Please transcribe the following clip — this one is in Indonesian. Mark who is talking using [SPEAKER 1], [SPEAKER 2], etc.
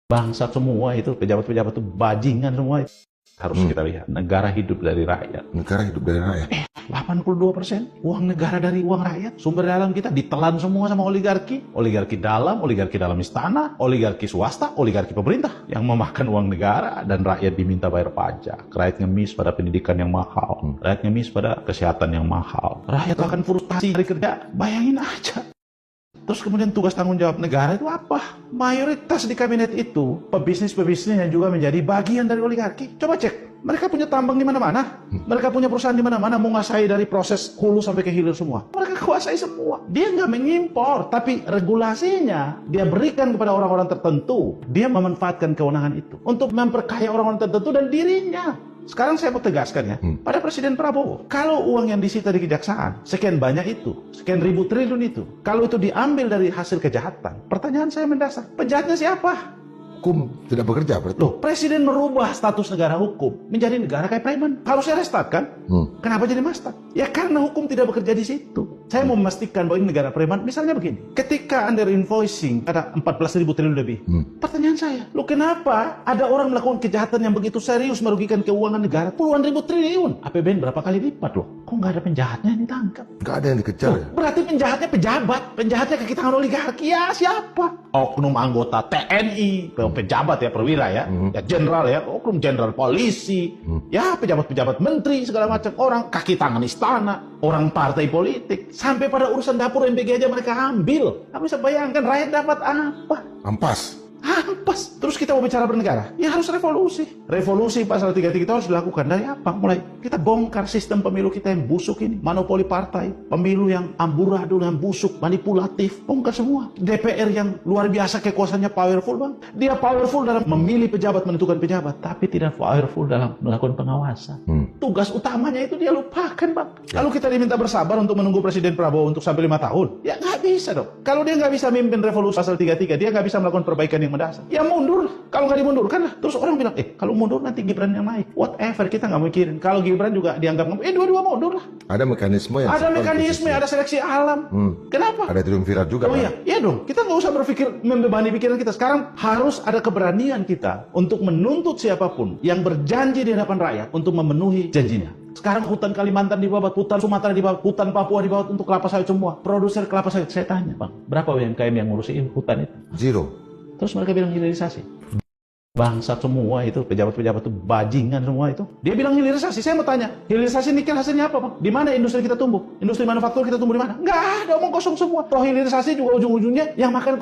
[SPEAKER 1] Bangsat semua itu, pejabat-pejabat itu bajingan semua. Harus kita lihat, negara hidup dari rakyat.
[SPEAKER 2] Negara hidup dari rakyat.
[SPEAKER 1] 82% uang negara dari uang rakyat. Sumber daya alam kita ditelan semua sama oligarki. Oligarki dalam istana, oligarki swasta, oligarki pemerintah. Yang memakan uang negara dan rakyat diminta bayar pajak. Rakyat ngemis pada pendidikan yang mahal. Rakyat ngemis pada kesehatan yang mahal. Rakyat akan frustasi dari kerja. Bayangin aja. Terus kemudian tugas tanggung jawab negara itu apa? Mayoritas di kabinet itu pebisnis-pebisnis yang juga menjadi bagian dari oligarki. Coba cek, mereka punya tambang di mana-mana, mereka punya perusahaan di mana-mana, menguasai dari proses hulu sampai ke hilir semua. Mereka kuasai semua. Dia nggak mengimpor, tapi regulasinya dia berikan kepada orang-orang tertentu. Dia memanfaatkan kewenangan itu untuk memperkaya orang-orang tertentu dan dirinya. Sekarang saya mau tegaskan ya, pada Presiden Prabowo, kalau uang yang disita di kejaksaan, sekian banyak itu, sekian ribu triliun itu, kalau itu diambil dari hasil kejahatan, pertanyaan saya mendasar, penjahatnya siapa?
[SPEAKER 2] Hukum tidak bekerja berarti.
[SPEAKER 1] Loh, Presiden merubah status negara hukum menjadi negara kayak preman. Harusnya restart kan? Kenapa jadi mastad? Ya karena hukum tidak bekerja di situ. Saya mau memastikan bahwa ini negara preman. Misalnya begini, ketika under invoicing ada 14.000 triliun lebih. Pertanyaan saya, loh kenapa ada orang melakukan kejahatan yang begitu serius merugikan keuangan negara puluhan ribu triliun? APBN berapa kali lipat loh? Kok nggak ada penjahatnya yang ditangkap?
[SPEAKER 2] Nggak ada yang dikejar ya?
[SPEAKER 1] Berarti penjahatnya pejabat, penjahatnya kaki tangan oligarki. Ya siapa? Oknum anggota TNI, pejabat ya, perwira ya, ya jenderal ya, oknum jenderal polisi, ya pejabat-pejabat menteri segala macam, orang kaki tangan istana, orang partai politik, sampai pada urusan dapur MPG aja mereka ambil. Kamu bisa bayangkan rakyat dapat apa?
[SPEAKER 2] Ampas.
[SPEAKER 1] Ampas. Terus kita mau bicara bernegara, ya harus revolusi. Revolusi pasal 33 itu harus dilakukan dari apa? Mulai kita bongkar sistem pemilu kita yang busuk ini, monopoli partai, pemilu yang amburadul, yang busuk, manipulatif, bongkar semua. DPR yang luar biasa kekuasaannya powerful bang, dia powerful dalam memilih pejabat, menentukan pejabat, tapi tidak powerful dalam melakukan pengawasan. Tugas utamanya itu dia lupakan bang. Kalau kita diminta bersabar untuk menunggu Presiden Prabowo untuk sampai 5 tahun, ya nggak bisa dong. Kalau dia nggak bisa memimpin revolusi pasal 33, dia nggak bisa melakukan perbaikan yang mendasar. Ya mundur. Kalau nggak dimundurkan lah. Terus orang bilang, kalau mundur nanti Gibran yang naik. Whatever, kita nggak mikirin. Kalau Gibran juga dianggap, dua-dua mundur lah.
[SPEAKER 2] Ada mekanisme yang
[SPEAKER 1] ada mekanisme, ada seleksi alam. Kenapa?
[SPEAKER 2] Ada triumvirat juga.
[SPEAKER 1] Oh iya, iya dong. Kita nggak usah berpikir membebani pikiran kita. Sekarang harus ada keberanian kita untuk menuntut siapapun yang berjanji di hadapan rakyat untuk memenuhi janjinya. Sekarang hutan Kalimantan dibabat, hutan Sumatera dibabat, hutan Papua dibabat untuk kelapa sawit semua. Produser kelapa sawit, saya tanya bang, berapa UMKM yang ngurusin hutan itu?
[SPEAKER 2] Zero.
[SPEAKER 1] Terus mereka bilang hilirisasi. Bangsat semua itu, pejabat-pejabat itu bajingan semua itu. Dia bilang hilirisasi. Saya mau tanya, hilirisasi nikel hasilnya apa bang? Di mana industri kita tumbuh? Industri manufaktur kita tumbuh di mana? Nggak ada, omong kosong semua. Toh hilirisasi juga ujung-ujungnya yang makan